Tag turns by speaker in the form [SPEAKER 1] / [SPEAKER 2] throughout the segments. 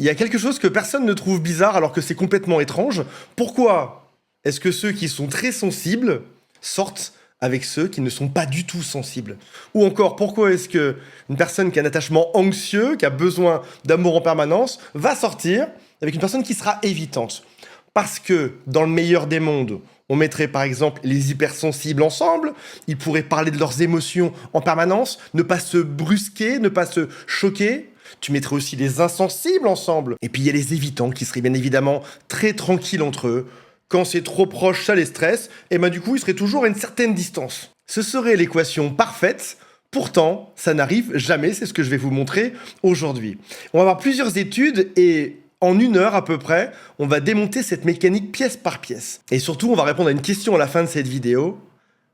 [SPEAKER 1] Il y a quelque chose que personne ne trouve bizarre alors que c'est complètement étrange. Pourquoi est-ce que ceux qui sont très sensibles sortent avec ceux qui ne sont pas du tout sensibles? Ou encore, pourquoi est-ce que une personne qui a un attachement anxieux, qui a besoin d'amour en permanence, va sortir avec une personne qui sera évitante? Parce que, dans le meilleur des mondes, on mettrait par exemple les hypersensibles ensemble, ils pourraient parler de leurs émotions en permanence, ne pas se brusquer, ne pas se choquer. Tu mettrais aussi les insensibles ensemble. Et puis il y a les évitants qui seraient bien évidemment très tranquilles entre eux. Quand c'est trop proche, ça les stresse, et ben du coup ils seraient toujours à une certaine distance. Ce serait l'équation parfaite. Pourtant, ça n'arrive jamais, c'est ce que je vais vous montrer aujourd'hui. On va avoir plusieurs études et en 1 heure à peu près, on va démonter cette mécanique pièce par pièce. Et surtout, on va répondre à une question à la fin de cette vidéo,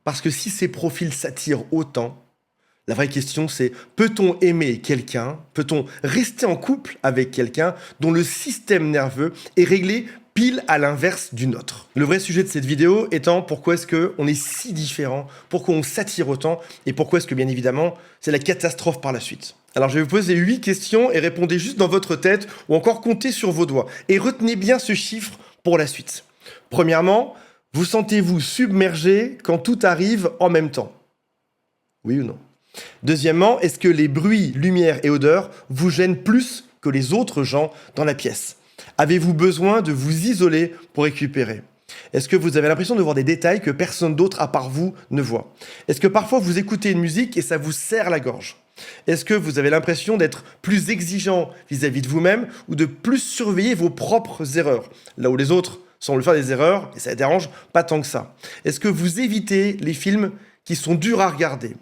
[SPEAKER 1] parce que si ces profils s'attirent autant, la vraie question c'est, peut-on aimer quelqu'un, peut-on rester en couple avec quelqu'un dont le système nerveux est réglé pile à l'inverse du nôtre? Le vrai sujet de cette vidéo étant pourquoi est-ce qu'on est si différents, pourquoi on s'attire autant, et pourquoi est-ce que bien évidemment c'est la catastrophe par la suite. Alors je vais vous poser 8 questions et répondez juste dans votre tête ou encore comptez sur vos doigts. Et retenez bien ce chiffre pour la suite. Premièrement, vous sentez-vous submergé quand tout arrive en même temps? Oui ou non? Deuxièmement, est-ce que les bruits, lumière et odeurs vous gênent plus que les autres gens dans la pièce? Avez-vous besoin de vous isoler pour récupérer? Est-ce que vous avez l'impression de voir des détails que personne d'autre à part vous ne voit? Est-ce que parfois vous écoutez une musique et ça vous serre la gorge? Est-ce que vous avez l'impression d'être plus exigeant vis-à-vis de vous-même ou de plus surveiller vos propres erreurs, là où les autres semblent faire des erreurs et ça ne dérange pas tant que ça? Est-ce que vous évitez les films qui sont durs à regarder?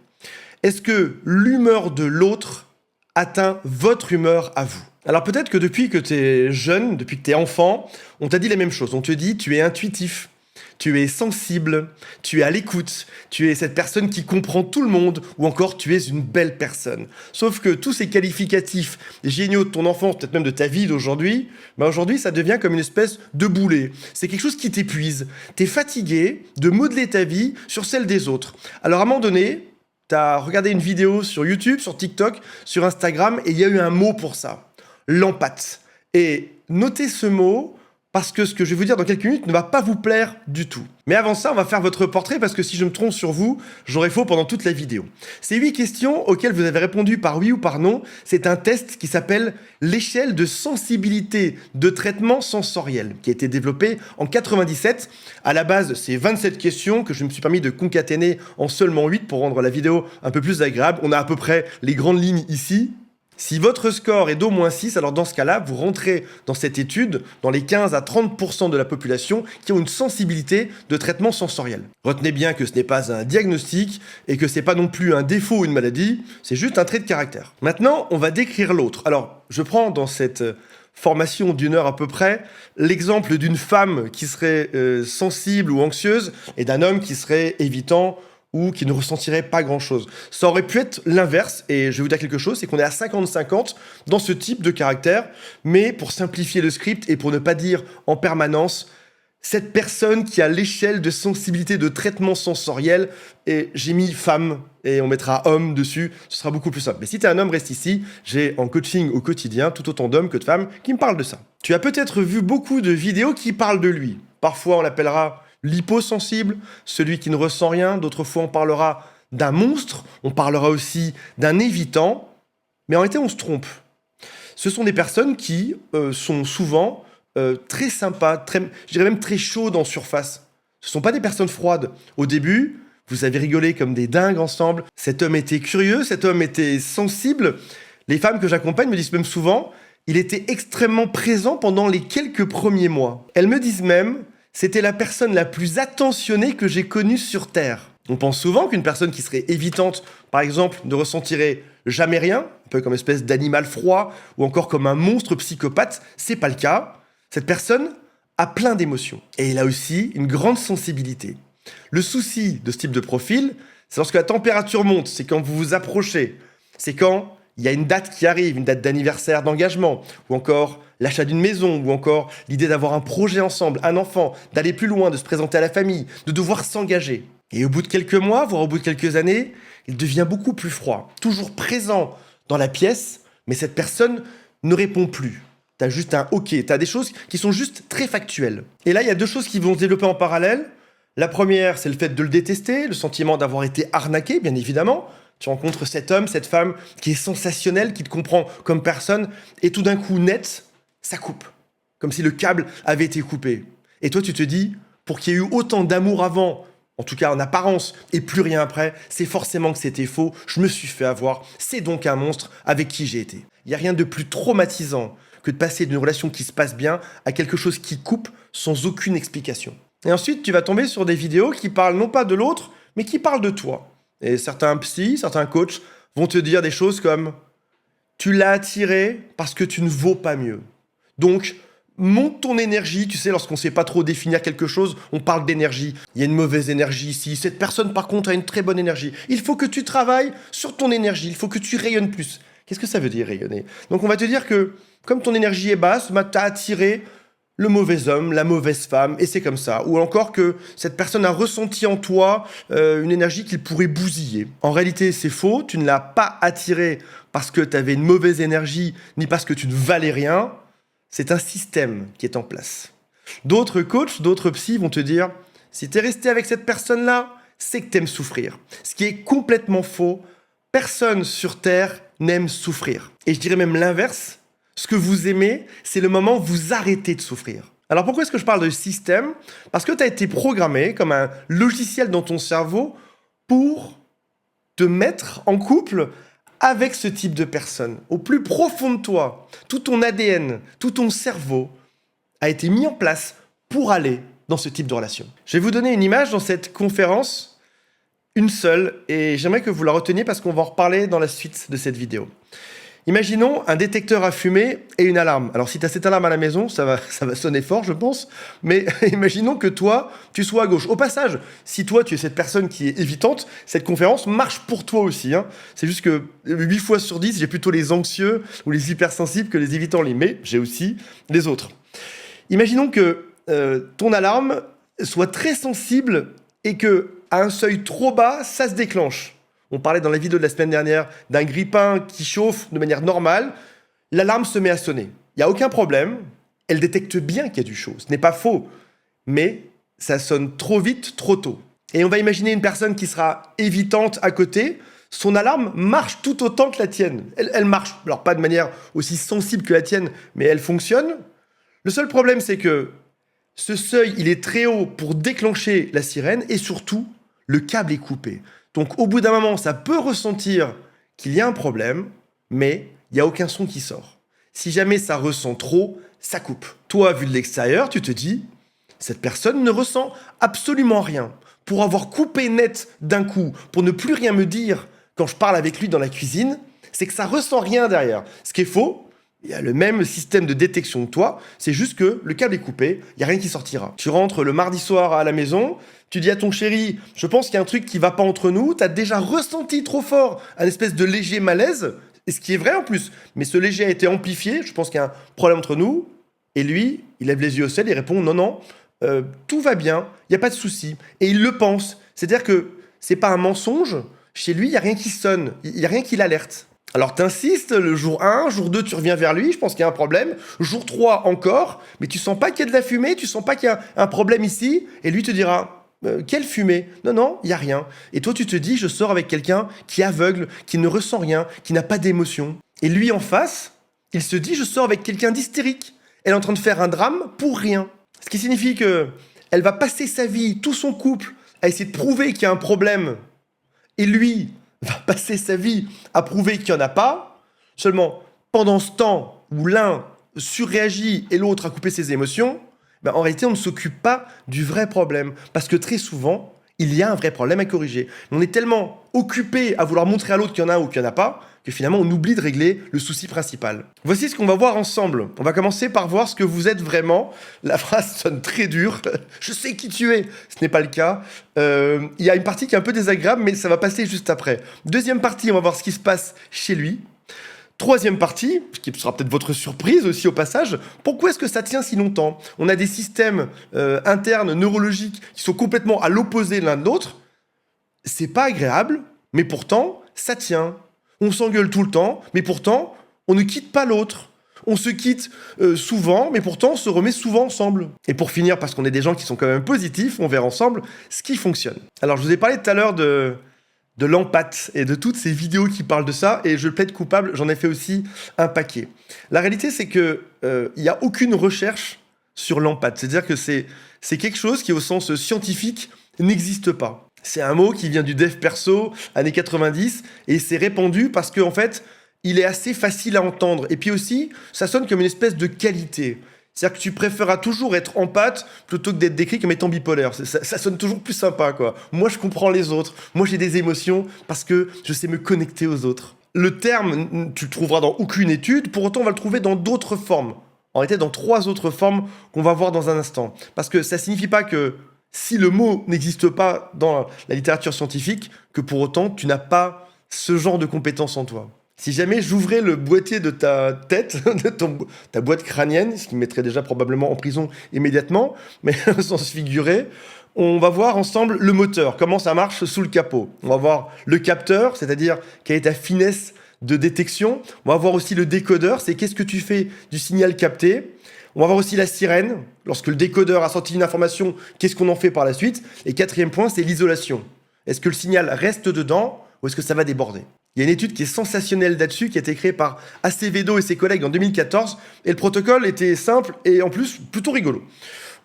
[SPEAKER 1] Est-ce que l'humeur de l'autre atteint votre humeur à vous? Alors peut-être que depuis que tu es jeune, depuis que tu es enfant, on t'a dit les mêmes choses. On te dit tu es intuitif, tu es sensible, tu es à l'écoute, tu es cette personne qui comprend tout le monde, ou encore tu es une belle personne. Sauf que tous ces qualificatifs géniaux de ton enfance, peut-être même de ta vie d'aujourd'hui, aujourd'hui ça devient comme une espèce de boulet. C'est quelque chose qui t'épuise. Tu es fatigué de modeler ta vie sur celle des autres. Alors à un moment donné, tu as regardé une vidéo sur YouTube, sur TikTok, sur Instagram, et il y a eu un mot pour ça. L'empathie. Et notez ce mot parce que ce que je vais vous dire dans quelques minutes ne va pas vous plaire du tout. Mais avant ça, on va faire votre portrait parce que si je me trompe sur vous, j'aurai faux pendant toute la vidéo. Ces 8 questions auxquelles vous avez répondu par oui ou par non, c'est un test qui s'appelle l'échelle de sensibilité de traitement sensoriel, qui a été développé en 97. À la base, c'est 27 questions que je me suis permis de concaténer en seulement 8 pour rendre la vidéo un peu plus agréable. On a à peu près les grandes lignes ici. Si votre score est d'au moins 6, alors dans ce cas-là, vous rentrez dans cette étude dans les 15 à 30% de la population qui ont une sensibilité de traitement sensoriel. Retenez bien que ce n'est pas un diagnostic et que ce n'est pas non plus un défaut ou une maladie, c'est juste un trait de caractère. Maintenant, on va décrire l'autre. Alors, je prends dans cette formation d'1 heure à peu près l'exemple d'une femme qui serait sensible ou anxieuse et d'un homme qui serait évitant ou qui ne ressentirait pas grand-chose. Ça aurait pu être l'inverse, et je vais vous dire quelque chose, c'est qu'on est à 50-50 dans ce type de caractère, mais pour simplifier le script et pour ne pas dire en permanence, cette personne qui a l'échelle de sensibilité de traitement sensoriel, et j'ai mis femme, et on mettra homme dessus, ce sera beaucoup plus simple. Mais si tu es un homme, reste ici, j'ai en coaching au quotidien tout autant d'hommes que de femmes qui me parlent de ça. Tu as peut-être vu beaucoup de vidéos qui parlent de lui. Parfois on l'appellera l'hyposensible, celui qui ne ressent rien. D'autres fois, on parlera d'un monstre. On parlera aussi d'un évitant. Mais en réalité, on se trompe. Ce sont des personnes qui sont souvent très sympas, je dirais même très chaudes en surface. Ce ne sont pas des personnes froides. Au début, vous avez rigolé comme des dingues ensemble. Cet homme était curieux, cet homme était sensible. Les femmes que j'accompagne me disent même souvent, il était extrêmement présent pendant les quelques premiers mois. Elles me disent même, c'était la personne la plus attentionnée que j'ai connue sur Terre. On pense souvent qu'une personne qui serait évitante, par exemple, ne ressentirait jamais rien, un peu comme espèce d'animal froid, ou encore comme un monstre psychopathe. C'est pas le cas. Cette personne a plein d'émotions. Et elle a aussi une grande sensibilité. Le souci de ce type de profil, c'est lorsque la température monte, c'est quand vous vous approchez, c'est quand il y a une date qui arrive, une date d'anniversaire, d'engagement, ou encore l'achat d'une maison, ou encore l'idée d'avoir un projet ensemble, un enfant, d'aller plus loin, de se présenter à la famille, de devoir s'engager. Et au bout de quelques mois, voire au bout de quelques années, il devient beaucoup plus froid, toujours présent dans la pièce, mais cette personne ne répond plus. T'as juste un OK. T'as des choses qui sont juste très factuelles. Et là, il y a deux choses qui vont se développer en parallèle. La première, c'est le fait de le détester, le sentiment d'avoir été arnaqué, bien évidemment. Tu rencontres cet homme, cette femme qui est sensationnelle, qui te comprend comme personne, et tout d'un coup, net, ça coupe. Comme si le câble avait été coupé. Et toi, tu te dis, pour qu'il y ait eu autant d'amour avant, en tout cas en apparence, et plus rien après, c'est forcément que c'était faux, je me suis fait avoir, c'est donc un monstre avec qui j'ai été. Il n'y a rien de plus traumatisant que de passer d'une relation qui se passe bien à quelque chose qui coupe sans aucune explication. Et ensuite, tu vas tomber sur des vidéos qui parlent non pas de l'autre, mais qui parlent de toi. Et certains psys, certains coachs vont te dire des choses comme « Tu l'as attiré parce que tu ne vaux pas mieux. Donc, monte ton énergie. » Tu sais, lorsqu'on ne sait pas trop définir quelque chose, on parle d'énergie. Il y a une mauvaise énergie ici. Cette personne, par contre, a une très bonne énergie. Il faut que tu travailles sur ton énergie. Il faut que tu rayonnes plus. Qu'est-ce que ça veut dire, rayonner? Donc, on va te dire que, comme ton énergie est basse, tu as attiré le mauvais homme, la mauvaise femme, et c'est comme ça. Ou encore que cette personne a ressenti en toi une énergie qu'il pourrait bousiller. En réalité, c'est faux. Tu ne l'as pas attiré parce que tu avais une mauvaise énergie, ni parce que tu ne valais rien. C'est un système qui est en place. D'autres coachs, d'autres psys vont te dire, si tu es resté avec cette personne-là, c'est que tu aimes souffrir. Ce qui est complètement faux. Personne sur Terre n'aime souffrir. Et je dirais même l'inverse. Ce que vous aimez, c'est le moment où vous arrêtez de souffrir. Alors pourquoi est-ce que je parle de système? Parce que tu as été programmé comme un logiciel dans ton cerveau pour te mettre en couple avec ce type de personne. Au plus profond de toi, tout ton ADN, tout ton cerveau a été mis en place pour aller dans ce type de relation. Je vais vous donner une image dans cette conférence, une seule, et j'aimerais que vous la reteniez parce qu'on va en reparler dans la suite de cette vidéo. Imaginons un détecteur à fumée et une alarme. Alors si tu as cette alarme à la maison, ça va sonner fort, je pense, mais imaginons que toi, tu sois à gauche. Au passage, si toi, tu es cette personne qui est évitante, cette conférence marche pour toi aussi. Hein. C'est juste que 8 fois sur 10, j'ai plutôt les anxieux ou les hypersensibles que les évitants, mais j'ai aussi les autres. Imaginons que ton alarme soit très sensible et que à un seuil trop bas, ça se déclenche. On parlait dans la vidéo de la semaine dernière d'un grille-pain qui chauffe de manière normale. L'alarme se met à sonner. Il n'y a aucun problème. Elle détecte bien qu'il y a du chaud. Ce n'est pas faux. Mais ça sonne trop vite, trop tôt. Et on va imaginer une personne qui sera évitante à côté. Son alarme marche tout autant que la tienne. Elle marche. Alors pas de manière aussi sensible que la tienne, mais elle fonctionne. Le seul problème, c'est que ce seuil, il est très haut pour déclencher la sirène. Et surtout, le câble est coupé. Donc, au bout d'un moment, ça peut ressentir qu'il y a un problème, mais il n'y a aucun son qui sort. Si jamais ça ressent trop, ça coupe. Toi, vu de l'extérieur, tu te dis, cette personne ne ressent absolument rien. Pour avoir coupé net d'un coup, pour ne plus rien me dire quand je parle avec lui dans la cuisine, c'est que ça ressent rien derrière. Ce qui est faux, il y a le même système de détection que toi, c'est juste que le câble est coupé, il n'y a rien qui sortira. Tu rentres le mardi soir à la maison, tu dis à ton chéri, je pense qu'il y a un truc qui va pas entre nous, tu as déjà ressenti trop fort un espèce de léger malaise, et ce qui est vrai en plus, mais ce léger a été amplifié, je pense qu'il y a un problème entre nous, et lui, il lève les yeux au ciel, il répond non, tout va bien, il n'y a pas de souci, et il le pense, c'est-à-dire que c'est pas un mensonge, chez lui, il n'y a rien qui sonne, il n'y a rien qui l'alerte. Alors t'insistes, le jour 1, jour 2, tu reviens vers lui, je pense qu'il y a un problème. Jour 3 encore, mais tu sens pas qu'il y a de la fumée, tu sens pas qu'il y a un problème ici, et lui te dira quelle fumée? Non, il y a rien. Et toi tu te dis, je sors avec quelqu'un qui est aveugle, qui ne ressent rien, qui n'a pas d'émotion. Et lui en face, il se dit, je sors avec quelqu'un d'hystérique. Elle est en train de faire un drame pour rien. Ce qui signifie que elle va passer sa vie, tout son couple, à essayer de prouver qu'il y a un problème. Et lui va passer sa vie à prouver qu'il n'y en a pas, seulement pendant ce temps où l'un surréagit et l'autre a coupé ses émotions, en réalité, on ne s'occupe pas du vrai problème. Parce que très souvent, il y a un vrai problème à corriger. On est tellement occupé à vouloir montrer à l'autre qu'il y en a ou qu'il n'y en a pas, que finalement, on oublie de régler le souci principal. Voici ce qu'on va voir ensemble. On va commencer par voir ce que vous êtes vraiment. La phrase sonne très dure. Je sais qui tu es. Ce n'est pas le cas. Il y a une partie qui est un peu désagréable, mais ça va passer juste après. Deuxième partie, on va voir ce qui se passe chez lui. Troisième partie, ce qui sera peut-être votre surprise aussi au passage, pourquoi est-ce que ça tient si longtemps? On a des systèmes internes, neurologiques, qui sont complètement à l'opposé l'un de l'autre. C'est pas agréable, mais pourtant, ça tient. On s'engueule tout le temps, mais pourtant, on ne quitte pas l'autre. On se quitte souvent, mais pourtant on se remet souvent ensemble. Et pour finir, parce qu'on est des gens qui sont quand même positifs, on verra ensemble ce qui fonctionne. Alors je vous ai parlé tout à l'heure de l'empathie et de toutes ces vidéos qui parlent de ça, et je plaide coupable, j'en ai fait aussi un paquet. La réalité, c'est que il n'y a aucune recherche sur l'empathie. C'est-à-dire que c'est quelque chose qui, au sens scientifique, n'existe pas. C'est un mot qui vient du dev perso, années 90, et c'est répandu parce qu'en fait, il est assez facile à entendre. Et puis aussi, ça sonne comme une espèce de qualité. C'est-à-dire que tu préféreras toujours être empathe plutôt que d'être décrit comme étant bipolaire. Ça sonne toujours plus sympa, quoi. Moi, je comprends les autres. Moi, j'ai des émotions parce que je sais me connecter aux autres. Le terme, tu le trouveras dans aucune étude. Pour autant, on va le trouver dans d'autres formes. En réalité, dans 3 autres formes qu'on va voir dans un instant. Parce que ça signifie pas que si le mot n'existe pas dans la littérature scientifique, que pour autant, tu n'as pas ce genre de compétences en toi. Si jamais j'ouvrais le boîtier de ta tête, de ta boîte crânienne, ce qui me mettrait déjà probablement en prison immédiatement, mais sans se figurer, on va voir ensemble le moteur, comment ça marche sous le capot. On va voir le capteur, c'est-à-dire quelle est ta finesse de détection. On va voir aussi le décodeur, c'est qu'est-ce que tu fais du signal capté. On va voir aussi la sirène, lorsque le décodeur a sorti une information, qu'est-ce qu'on en fait par la suite. Et 4e point, c'est l'isolation. Est-ce que le signal reste dedans ou est-ce que ça va déborder? Il y a une étude qui est sensationnelle là-dessus, qui a été créée par Acevedo et ses collègues en 2014, et le protocole était simple et en plus plutôt rigolo.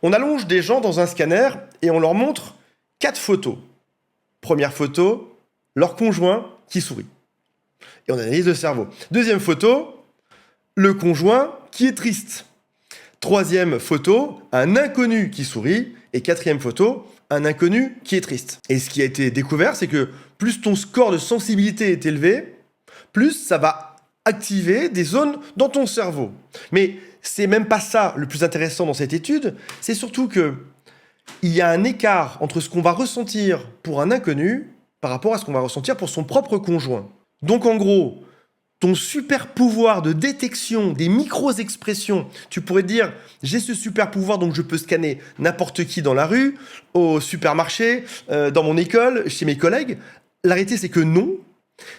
[SPEAKER 1] On allonge des gens dans un scanner et on leur montre 4 photos. Première photo, leur conjoint qui sourit. Et on analyse le cerveau. Deuxième photo, le conjoint qui est triste. 3e photo, un inconnu qui sourit. Et 4e photo, un inconnu qui est triste. Et ce qui a été découvert, c'est que plus ton score de sensibilité est élevé, plus ça va activer des zones dans ton cerveau. Mais c'est même pas ça le plus intéressant dans cette étude, c'est surtout que il y a un écart entre ce qu'on va ressentir pour un inconnu par rapport à ce qu'on va ressentir pour son propre conjoint. Donc en gros, ton super pouvoir de détection des micro-expressions, tu pourrais dire, j'ai ce super pouvoir donc je peux scanner n'importe qui dans la rue, au supermarché, dans mon école, chez mes collègues. La réalité, c'est que non,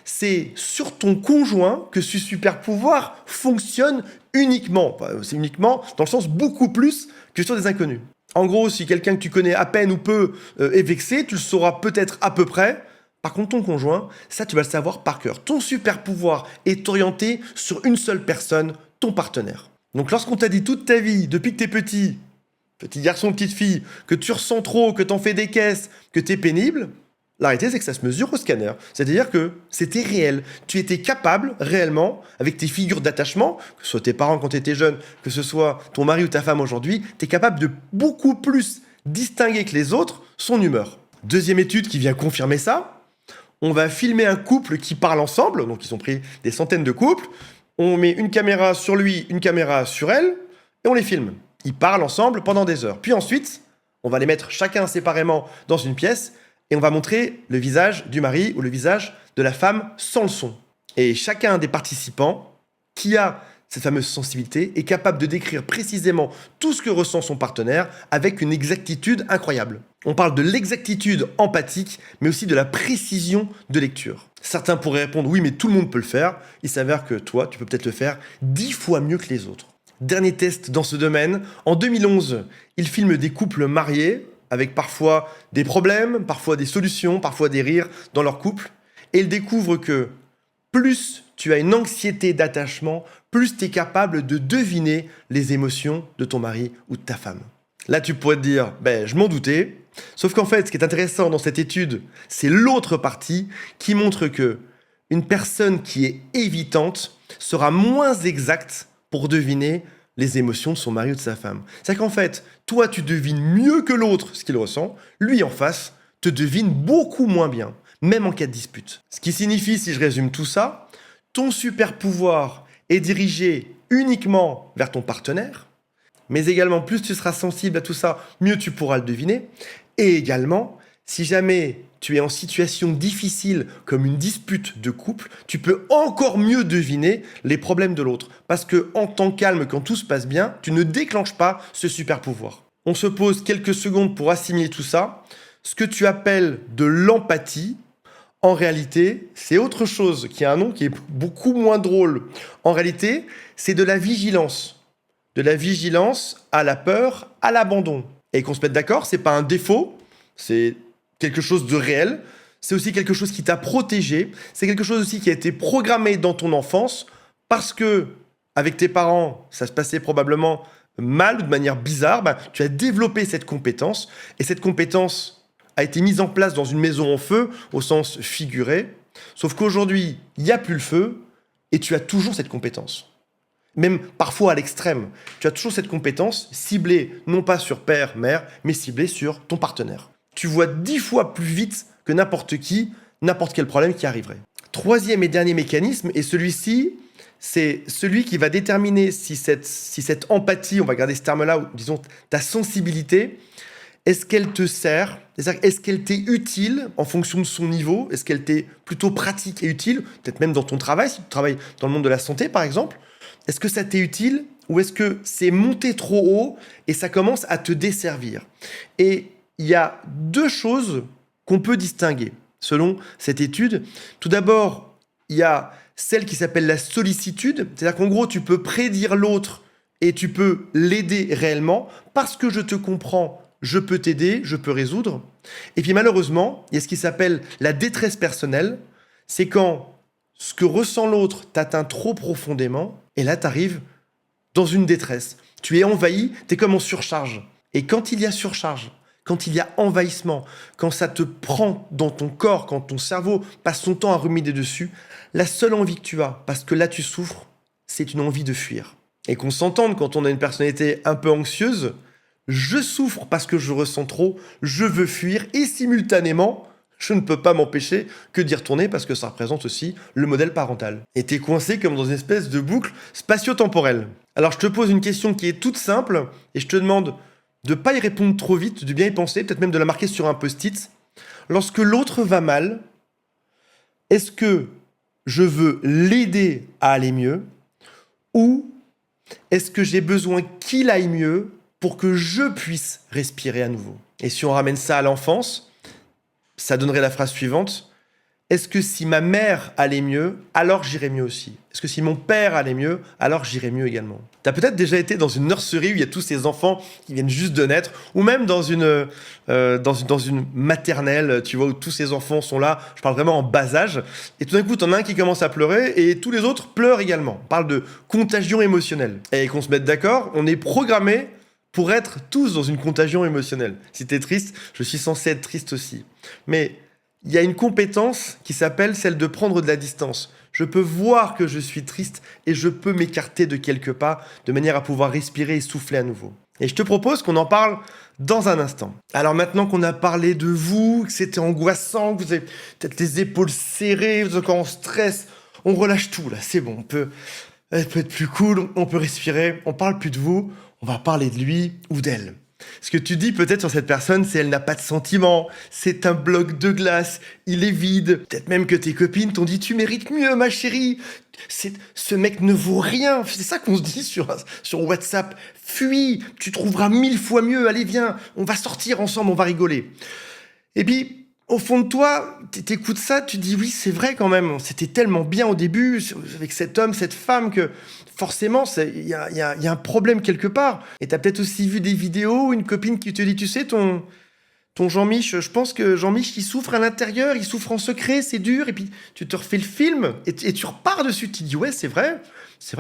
[SPEAKER 1] c'est sur ton conjoint que ce super pouvoir fonctionne uniquement. Enfin, c'est uniquement dans le sens beaucoup plus que sur des inconnus. En gros, si quelqu'un que tu connais à peine ou peu est vexé, tu le sauras peut-être à peu près. Par contre, ton conjoint, ça, tu vas le savoir par cœur. Ton super pouvoir est orienté sur une seule personne, ton partenaire. Donc, lorsqu'on t'a dit toute ta vie, depuis que t'es petit garçon, petite fille, que tu ressens trop, que t'en fais des caisses, que t'es pénible, la réalité, c'est que ça se mesure au scanner. C'est-à-dire que c'était réel. Tu étais capable, réellement, avec tes figures d'attachement, que ce soit tes parents quand tu étais jeune, que ce soit ton mari ou ta femme aujourd'hui, tu es capable de beaucoup plus distinguer que les autres son humeur. Deuxième étude qui vient confirmer ça, on va filmer un couple qui parle ensemble, donc ils ont pris des centaines de couples, on met une caméra sur lui, une caméra sur elle, et on les filme. Ils parlent ensemble pendant des heures. Puis ensuite, on va les mettre chacun séparément dans une pièce, et on va montrer le visage du mari ou le visage de la femme sans le son. Et chacun des participants qui a cette fameuse sensibilité est capable de décrire précisément tout ce que ressent son partenaire avec une exactitude incroyable. On parle de l'exactitude empathique, mais aussi de la précision de lecture. Certains pourraient répondre « oui, mais tout le monde peut le faire ». Il s'avère que toi, tu peux peut-être le faire 10 fois mieux que les autres. Dernier test dans ce domaine. En 2011, il filme des couples mariés avec parfois des problèmes, parfois des solutions, parfois des rires dans leur couple. Et il découvre que plus tu as une anxiété d'attachement, plus tu es capable de deviner les émotions de ton mari ou de ta femme. Là, tu pourrais te dire, je m'en doutais. Sauf qu'en fait, ce qui est intéressant dans cette étude, c'est l'autre partie qui montre que une personne qui est évitante sera moins exacte pour deviner les émotions de son mari ou de sa femme. C'est-à-dire qu'en fait, toi, tu devines mieux que l'autre ce qu'il ressent, lui, en face, te devine beaucoup moins bien, même en cas de dispute. Ce qui signifie, si je résume tout ça, ton super pouvoir est dirigé uniquement vers ton partenaire, mais également, plus tu seras sensible à tout ça, mieux tu pourras le deviner. Et également, si jamais tu es en situation difficile comme une dispute de couple, tu peux encore mieux deviner les problèmes de l'autre. Parce que en temps calme, quand tout se passe bien, tu ne déclenches pas ce super pouvoir. On se pose quelques secondes pour assimiler tout ça. Ce que tu appelles de l'empathie, En réalité, c'est autre chose, qui a un nom qui est beaucoup moins drôle. En réalité, c'est de la vigilance. De la vigilance à la peur, à l'abandon. Et qu'on se mette d'accord, c'est pas un défaut, c'est quelque chose de réel. C'est aussi quelque chose qui t'a protégé. C'est quelque chose aussi qui a été programmé dans ton enfance parce que, avec tes parents, ça se passait probablement mal ou de manière bizarre. Tu as développé cette compétence et cette compétence a été mise en place dans une maison en feu au sens figuré. Sauf qu'aujourd'hui, il n'y a plus le feu et tu as toujours cette compétence. Même parfois à l'extrême. Tu as toujours cette compétence ciblée non pas sur père, mère, mais ciblée sur ton partenaire. Tu vois 10 fois plus vite que n'importe qui, n'importe quel problème qui arriverait. Troisième et dernier mécanisme, et celui-ci, c'est celui qui va déterminer si cette empathie, on va garder ce terme-là, ou disons ta sensibilité, est-ce qu'elle te sert? C'est-à-dire, est-ce qu'elle t'est utile en fonction de son niveau? Est-ce qu'elle t'est plutôt pratique et utile? Peut-être même dans ton travail, si tu travailles dans le monde de la santé, par exemple. Est-ce que ça t'est utile? Ou est-ce que c'est monté trop haut et ça commence à te desservir? Et il y a deux choses qu'on peut distinguer selon cette étude. Tout d'abord, il y a celle qui s'appelle la sollicitude. C'est-à-dire qu'en gros, tu peux prédire l'autre et tu peux l'aider réellement parce que je te comprends. Je peux t'aider, je peux résoudre. Et puis malheureusement, il y a ce qui s'appelle la détresse personnelle. C'est quand ce que ressent l'autre t'atteint trop profondément, et là, tu arrives dans une détresse. Tu es envahi, tu es comme en surcharge. Et quand il y a surcharge, quand il y a envahissement, quand ça te prend dans ton corps, quand ton cerveau passe son temps à ruminer dessus, la seule envie que tu as, parce que là tu souffres, c'est une envie de fuir. Et qu'on s'entende, quand on a une personnalité un peu anxieuse, je souffre parce que je ressens trop, je veux fuir, et simultanément, je ne peux pas m'empêcher que d'y retourner parce que ça représente aussi le modèle parental. Et t'es coincé comme dans une espèce de boucle spatio-temporelle. Alors je te pose une question qui est toute simple et je te demande de ne pas y répondre trop vite, de bien y penser, peut-être même de la marquer sur un post-it. Lorsque l'autre va mal, est-ce que je veux l'aider à aller mieux ou est-ce que j'ai besoin qu'il aille mieux pour que je puisse respirer à nouveau? Et si on ramène ça à l'enfance, ça donnerait la phrase suivante. Est-ce que si ma mère allait mieux, alors j'irais mieux aussi? Est-ce que si mon père allait mieux, alors j'irais mieux également? T'as peut-être déjà été dans une nurserie où il y a tous ces enfants qui viennent juste de naître, ou même dans une maternelle, tu vois, où tous ces enfants sont là, je parle vraiment en bas âge, et tout d'un coup, t'en as un qui commence à pleurer, et tous les autres pleurent également. On parle de contagion émotionnelle. Et qu'on se mette d'accord, on est programmé pour être tous dans une contagion émotionnelle. Si t'es triste, je suis censé être triste aussi. Mais il y a une compétence qui s'appelle celle de prendre de la distance. Je peux voir que je suis triste et je peux m'écarter de quelques pas de manière à pouvoir respirer et souffler à nouveau. Et je te propose qu'on en parle dans un instant. Alors maintenant qu'on a parlé de vous, que c'était angoissant, que vous avez peut-être les épaules serrées, vous êtes encore en stress, on relâche tout là, c'est bon, on peut être plus cool, on peut respirer, on parle plus de vous, on va parler de lui ou d'elle. Ce que tu dis peut-être sur cette personne, c'est elle n'a pas de sentiments, c'est un bloc de glace, il est vide. Peut-être même que tes copines t'ont dit « tu mérites mieux ma chérie, ce mec ne vaut rien ». C'est ça qu'on se dit sur WhatsApp. « Fuis, tu trouveras 1000 fois mieux, allez viens, on va sortir ensemble, on va rigoler ». Et puis, au fond de toi, t'écoutes ça, tu dis « oui, c'est vrai quand même, c'était tellement bien au début avec cet homme, cette femme que… » Forcément, il y a un problème quelque part. Et tu as peut-être aussi vu des vidéos, une copine qui te dit, tu sais, ton Jean-Mich, je pense que Jean-Mich, il souffre à l'intérieur, il souffre en secret, c'est dur. Et puis, tu te refais le film et tu repars dessus. Tu te dis, ouais, c'est vrai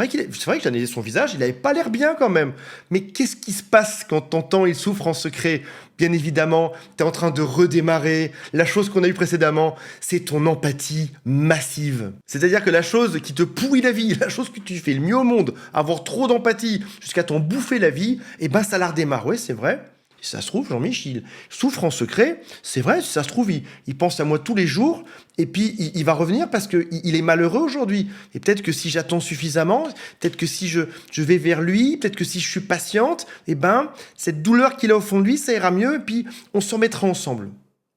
[SPEAKER 1] que j'ai analysé son visage, il n'avait pas l'air bien quand même. Mais qu'est-ce qui se passe quand t'entends il souffre en secret? Bien évidemment, t'es en train de redémarrer. La chose qu'on a eue précédemment, c'est ton empathie massive. C'est-à-dire que la chose qui te pourrit la vie, la chose que tu fais le mieux au monde, avoir trop d'empathie jusqu'à t'en bouffer la vie, eh ben ça la redémarre. Ouais, c'est vrai. Si ça se trouve, Jean-Mich, il souffre en secret. C'est vrai, si ça se trouve, il pense à moi tous les jours. Et puis, il va revenir parce qu'il est malheureux aujourd'hui. Et peut-être que si j'attends suffisamment, peut-être que si je vais vers lui, peut-être que si je suis patiente, eh ben, cette douleur qu'il a au fond de lui, ça ira mieux. Et puis, on s'en mettra ensemble.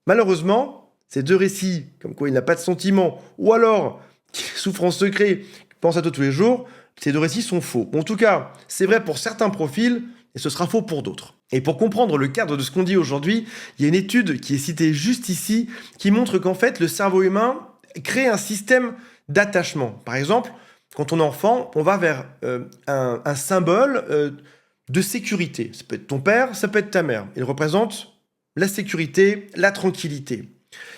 [SPEAKER 1] Malheureusement, ces deux récits, comme quoi il n'a pas de sentiments, ou alors qu'il souffre en secret, qu'il pense à toi tous les jours, ces deux récits sont faux. En tout cas, c'est vrai pour certains profils, et ce sera faux pour d'autres. Et pour comprendre le cadre de ce qu'on dit aujourd'hui, il y a une étude qui est citée juste ici qui montre qu'en fait, le cerveau humain crée un système d'attachement. Par exemple, quand on est enfant, on va vers un symbole de sécurité. Ça peut être ton père, ça peut être ta mère. Il représente la sécurité, la tranquillité.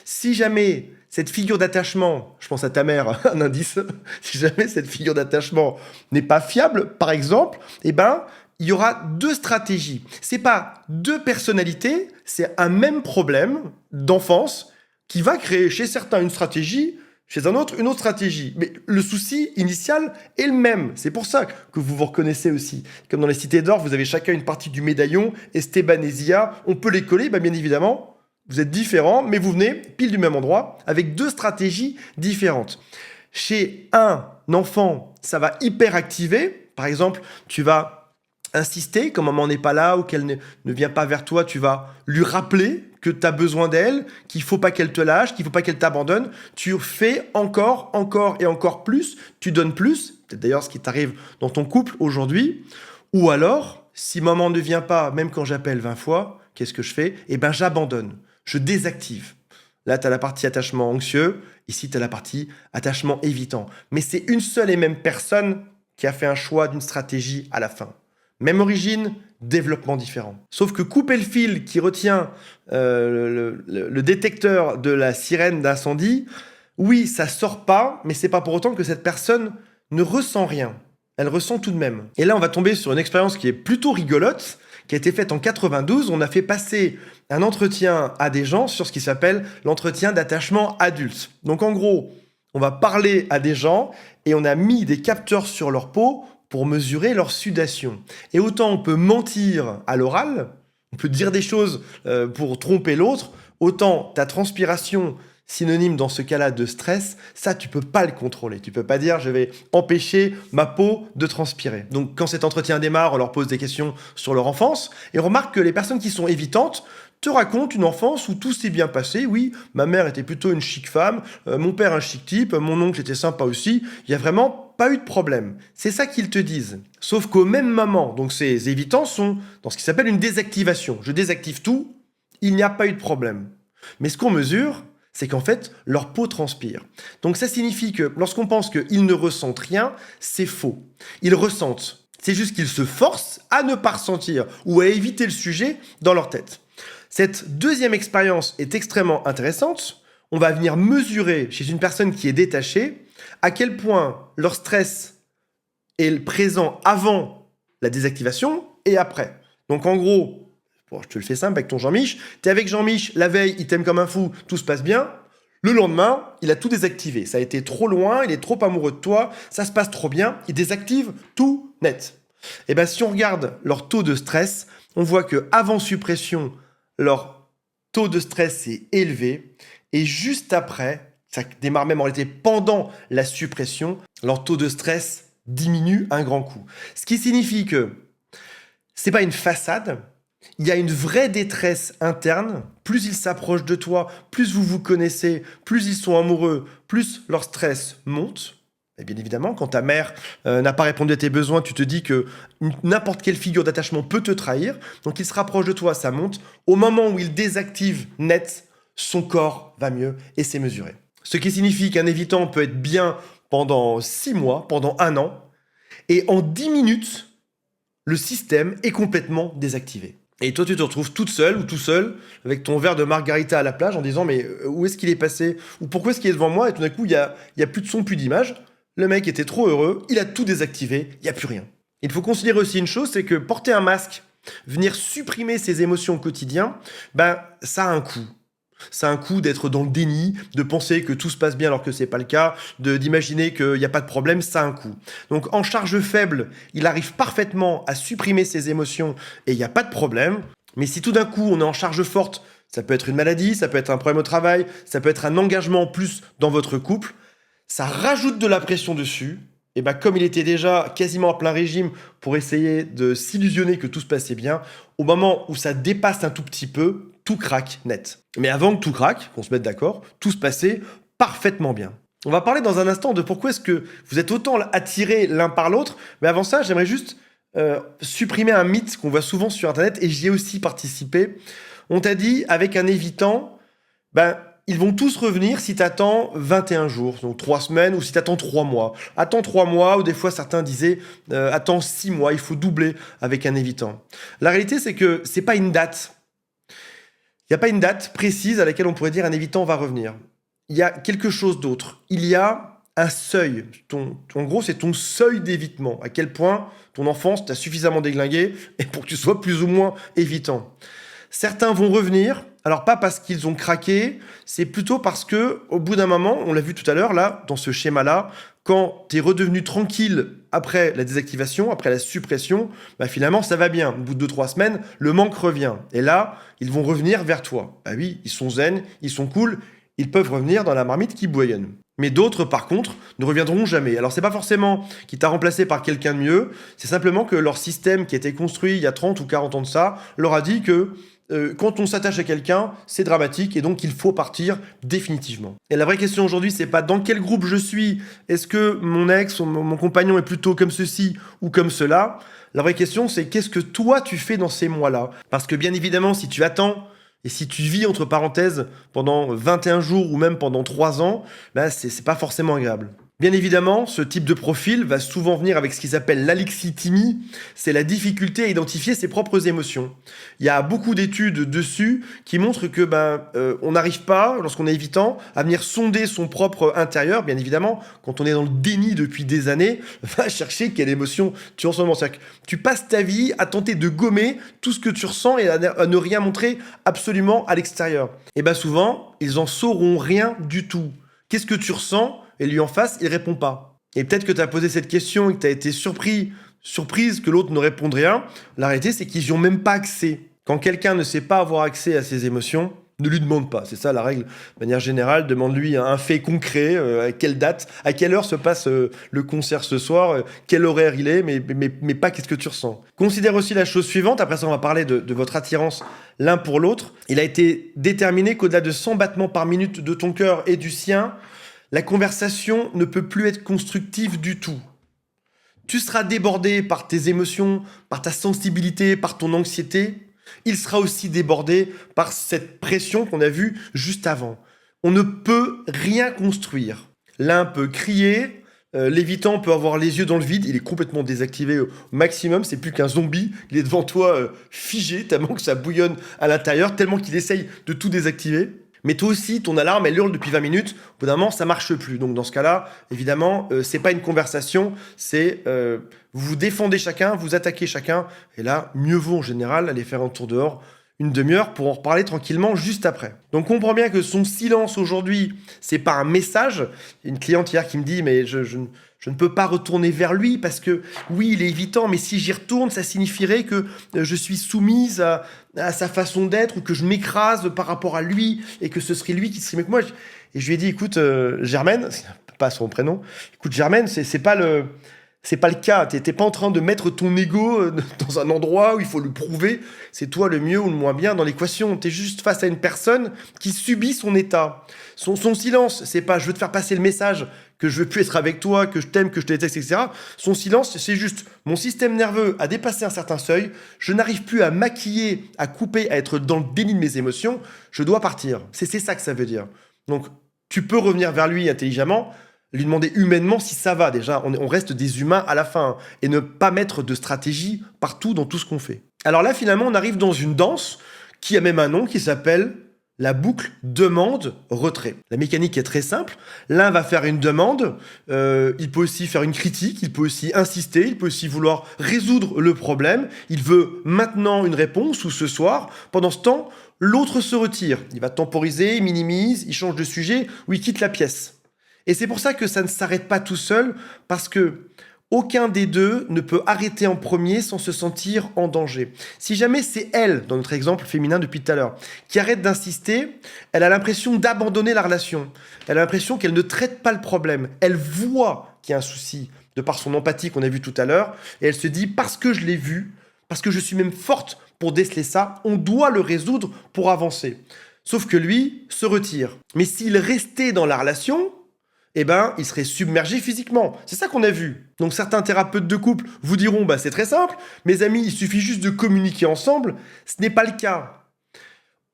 [SPEAKER 1] Si jamais cette figure d'attachement, je pense à ta mère, un indice, si jamais cette figure d'attachement n'est pas fiable, par exemple, eh ben, il y aura deux stratégies. C'est pas deux personnalités, c'est un même problème d'enfance qui va créer chez certains une stratégie, chez un autre une autre stratégie. Mais le souci initial est le même. C'est pour ça que vous vous reconnaissez aussi. Comme dans les cités d'or, vous avez chacun une partie du médaillon, Esteban et Zia, on peut les coller, bien évidemment. Vous êtes différents, mais vous venez pile du même endroit avec deux stratégies différentes. Chez un enfant, ça va hyper activer. Par exemple, tu vas insister, quand maman n'est pas là ou qu'elle ne vient pas vers toi, tu vas lui rappeler que tu as besoin d'elle, qu'il ne faut pas qu'elle te lâche, qu'il ne faut pas qu'elle t'abandonne. Tu fais encore et encore plus. Tu donnes plus. C'est d'ailleurs ce qui t'arrive dans ton couple aujourd'hui. Ou alors, si maman ne vient pas, même quand j'appelle 20 fois, qu'est-ce que je fais? Eh bien, j'abandonne. Je désactive. Là, tu as la partie attachement anxieux. Ici, tu as la partie attachement évitant. Mais c'est une seule et même personne qui a fait un choix d'une stratégie à la fin. Même origine, développement différent. Sauf que couper le fil qui retient le détecteur de la sirène d'incendie, oui, ça sort pas, mais c'est pas pour autant que cette personne ne ressent rien. Elle ressent tout de même. Et là, on va tomber sur une expérience qui est plutôt rigolote, qui a été faite en 92. On a fait passer un entretien à des gens sur ce qui s'appelle l'entretien d'attachement adulte. Donc en gros, on va parler à des gens et on a mis des capteurs sur leur peau pour mesurer leur sudation. Et autant on peut mentir à l'oral, on peut dire des choses pour tromper l'autre, autant ta transpiration, synonyme dans ce cas-là de stress, ça tu peux pas le contrôler. Tu peux pas dire je vais empêcher ma peau de transpirer. Donc quand cet entretien démarre, on leur pose des questions sur leur enfance et on remarque que les personnes qui sont évitantes te racontent une enfance où tout s'est bien passé. Oui, ma mère était plutôt une chic femme, mon père un chic type, mon oncle était sympa aussi. Il y a vraiment pas eu de problème. C'est ça qu'ils te disent. Sauf qu'au même moment, donc ces évitants sont dans ce qui s'appelle une désactivation. Je désactive tout, il n'y a pas eu de problème. Mais ce qu'on mesure, c'est qu'en fait, leur peau transpire. Donc ça signifie que lorsqu'on pense qu'ils ne ressentent rien, c'est faux. Ils ressentent. C'est juste qu'ils se forcent à ne pas ressentir ou à éviter le sujet dans leur tête. Cette deuxième expérience est extrêmement intéressante. On va venir mesurer chez une personne qui est détachée à quel point leur stress est présent avant la désactivation et après. Donc en gros, bon, je te le fais simple avec ton Jean-Mich, t'es avec Jean-Mich, la veille, il t'aime comme un fou, tout se passe bien. Le lendemain, il a tout désactivé. Ça a été trop loin, il est trop amoureux de toi, ça se passe trop bien, il désactive tout net. Et bien si on regarde leur taux de stress, on voit que avant suppression, leur taux de stress est élevé et juste après, ça démarre même en réalité pendant la suppression, leur taux de stress diminue un grand coup. Ce qui signifie que c'est pas une façade, il y a une vraie détresse interne. Plus ils s'approchent de toi, plus vous vous connaissez, plus ils sont amoureux, plus leur stress monte. Et bien évidemment, quand ta mère n'a pas répondu à tes besoins, tu te dis que n'importe quelle figure d'attachement peut te trahir. Donc il se rapproche de toi, ça monte. Au moment où il désactive net, son corps va mieux et c'est mesuré. Ce qui signifie qu'un évitant peut être bien pendant 6 mois, pendant 1 an, et en 10 minutes, le système est complètement désactivé. Et toi, tu te retrouves toute seule ou tout seul avec ton verre de margarita à la plage en disant mais où est-ce qu'il est passé? Ou pourquoi est-ce qu'il est devant moi? Et tout d'un coup, il y a plus de son, plus d'image. Le mec était trop heureux, il a tout désactivé, il n'y a plus rien. Il faut considérer aussi une chose, c'est que porter un masque, venir supprimer ses émotions au quotidien, ben ça a un coût. Ça a un coût d'être dans le déni, de penser que tout se passe bien alors que c'est pas le cas, d'imaginer qu'il n'y a pas de problème, ça a un coût. Donc en charge faible, il arrive parfaitement à supprimer ses émotions et il n'y a pas de problème. Mais si tout d'un coup on est en charge forte, ça peut être une maladie, ça peut être un problème au travail, ça peut être un engagement en plus dans votre couple, ça rajoute de la pression dessus. Et bien comme il était déjà quasiment à plein régime pour essayer de s'illusionner que tout se passait bien, au moment où ça dépasse un tout petit peu, tout craque net. Mais avant que tout craque, qu'on se mette d'accord, tout se passait parfaitement bien. On va parler dans un instant de pourquoi est-ce que vous êtes autant attirés l'un par l'autre, mais avant ça, j'aimerais juste supprimer un mythe qu'on voit souvent sur Internet, et j'y ai aussi participé. On t'a dit, avec un évitant, ben, ils vont tous revenir si tu attends 21 jours, donc 3 semaines, ou si tu attends 3 mois. Attends 3 mois, ou des fois certains disaient attends 6 mois, il faut doubler avec un évitant. La réalité, c'est que c'est pas une date. Il n'y a pas une date précise à laquelle on pourrait dire un évitant va revenir. Il y a quelque chose d'autre. Il y a un seuil. En gros, c'est ton seuil d'évitement. À quel point ton enfance t'a suffisamment déglingué et pour que tu sois plus ou moins évitant. Certains vont revenir, alors pas parce qu'ils ont craqué, c'est plutôt parce que, au bout d'un moment, on l'a vu tout à l'heure, là, dans ce schéma-là, quand tu es redevenu tranquille après la désactivation, après la suppression, bah finalement, ça va bien. Au bout de 2-3 semaines, le manque revient. Et là, ils vont revenir vers toi. Bah oui, ils sont zen, ils sont cool, ils peuvent revenir dans la marmite qui bouillonne. Mais d'autres, par contre, ne reviendront jamais. Alors, c'est pas forcément qu'il t'a remplacé par quelqu'un de mieux, c'est simplement que leur système qui a été construit il y a 30 ou 40 ans de ça, leur a dit que quand on s'attache à quelqu'un, c'est dramatique et donc il faut partir définitivement. Et la vraie question aujourd'hui, c'est pas dans quel groupe je suis, est-ce que mon ex ou mon compagnon est plutôt comme ceci ou comme cela. La vraie question, c'est qu'est-ce que toi tu fais dans ces mois-là. Parce que bien évidemment, si tu attends et si tu vis entre parenthèses pendant 21 jours ou même pendant 3 ans, bah c'est pas forcément agréable. Bien évidemment, ce type de profil va souvent venir avec ce qu'ils appellent l'alexithymie, c'est la difficulté à identifier ses propres émotions. Il y a beaucoup d'études dessus qui montrent que on n'arrive pas, lorsqu'on est évitant, à venir sonder son propre intérieur. Bien évidemment, quand on est dans le déni depuis des années, va chercher quelle émotion tu ressens. C'est-à-dire que tu passes ta vie à tenter de gommer tout ce que tu ressens et à ne rien montrer absolument à l'extérieur. Et souvent, ils en sauront rien du tout. Qu'est-ce que tu ressens ? Et lui en face, il répond pas. Et peut-être que tu as posé cette question et que tu as été surprise que l'autre ne réponde rien. La réalité, c'est qu'ils n'y ont même pas accès. Quand quelqu'un ne sait pas avoir accès à ses émotions, ne lui demande pas. C'est ça la règle. De manière générale, demande-lui un fait concret, à quelle date, à quelle heure se passe le concert ce soir, quel horaire il est, mais pas qu'est-ce que tu ressens. Considère aussi la chose suivante, après ça on va parler de votre attirance l'un pour l'autre. Il a été déterminé qu'au-delà de 100 battements par minute de ton cœur et du sien, la conversation ne peut plus être constructive du tout. Tu seras débordé par tes émotions, par ta sensibilité, par ton anxiété. Il sera aussi débordé par cette pression qu'on a vue juste avant. On ne peut rien construire. L'un peut crier, l'évitant peut avoir les yeux dans le vide, il est complètement désactivé au maximum, c'est plus qu'un zombie, il est devant toi figé, tellement que ça bouillonne à l'intérieur, tellement qu'il essaye de tout désactiver. Mais toi aussi, ton alarme, elle hurle depuis 20 minutes. Au bout d'un moment, ça marche plus. Donc dans ce cas-là, évidemment, c'est pas une conversation, c'est vous vous défendez chacun, vous attaquez chacun. Et là, mieux vaut en général aller faire un tour dehors, une demi-heure, pour en reparler tranquillement juste après. Donc comprends bien que son silence aujourd'hui, c'est pas un message. Une cliente hier qui me dit, mais je ne peux pas retourner vers lui parce que, oui, il est évitant, mais si j'y retourne, ça signifierait que je suis soumise à sa façon d'être ou que je m'écrase par rapport à lui et que ce serait lui qui serait mieux que moi. Et je lui ai dit, écoute, Germaine, c'est pas son prénom, écoute, Germaine, c'est pas le cas. T'es pas en train de mettre ton ego dans un endroit où il faut le prouver. C'est toi le mieux ou le moins bien dans l'équation. T'es juste face à une personne qui subit son état. Son silence, c'est pas je veux te faire passer le message que je veux plus être avec toi, que je t'aime, que je te déteste, etc. Son silence, c'est juste mon système nerveux a dépassé un certain seuil. Je n'arrive plus à maquiller, à couper, à être dans le déni de mes émotions. Je dois partir. C'est ça que ça veut dire. Donc, tu peux revenir vers lui intelligemment, lui demander humainement si ça va. Déjà, on reste des humains à la fin. Et ne pas mettre de stratégie partout dans tout ce qu'on fait. Alors là, finalement, on arrive dans une danse qui a même un nom qui s'appelle la boucle demande-retrait. La mécanique est très simple. L'un va faire une demande, il peut aussi faire une critique, il peut aussi insister, il peut aussi vouloir résoudre le problème. Il veut maintenant une réponse ou ce soir. Pendant ce temps, l'autre se retire. Il va temporiser, il minimise, il change de sujet ou il quitte la pièce. Et c'est pour ça que ça ne s'arrête pas tout seul, parce que aucun des deux ne peut arrêter en premier sans se sentir en danger. Si jamais c'est elle, dans notre exemple féminin depuis tout à l'heure, qui arrête d'insister, elle a l'impression d'abandonner la relation. Elle a l'impression qu'elle ne traite pas le problème. Elle voit qu'il y a un souci, de par son empathie qu'on a vu tout à l'heure, et elle se dit, parce que je l'ai vu, parce que je suis même forte pour déceler ça, on doit le résoudre pour avancer. Sauf que lui se retire. Mais s'il restait dans la relation, eh ben, il serait submergé physiquement. C'est ça qu'on a vu. Donc certains thérapeutes de couple vous diront, bah c'est très simple, mes amis, il suffit juste de communiquer ensemble. Ce n'est pas le cas.